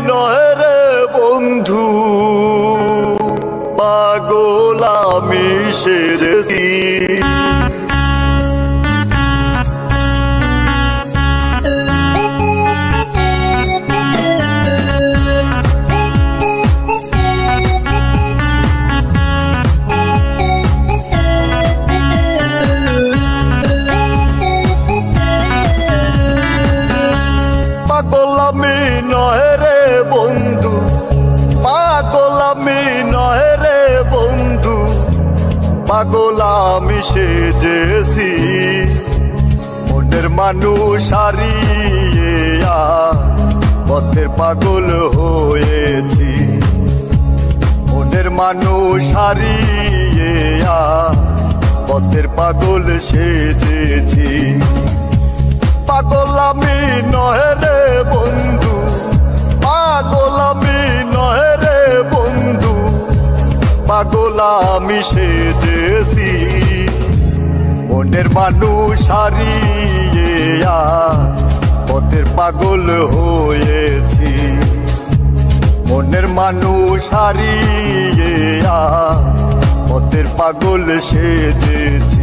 নয় রে বন্ধু, পাগল আমি সেজেছি। পাগল আমি নয় রে বন্ধু, পাগল আমি নয় রে বন্ধু, পাগল আমি সেজেছি। মনের মানুষ হারিয়ে পথের পাগল হয়েছি। মনের মানুষ হারিয়ে পথের পাগল সেজেছি। পাগল আমি নয় রে বন্ধু, পাগল আমি নয় রে বন্ধু, পাগল আমি সেজেছি। মনের মানুষ হারিয়ে পথের পাগল হয়েছি। মনের মানুষ হারিয়ে পথের পাগল সেজেছি।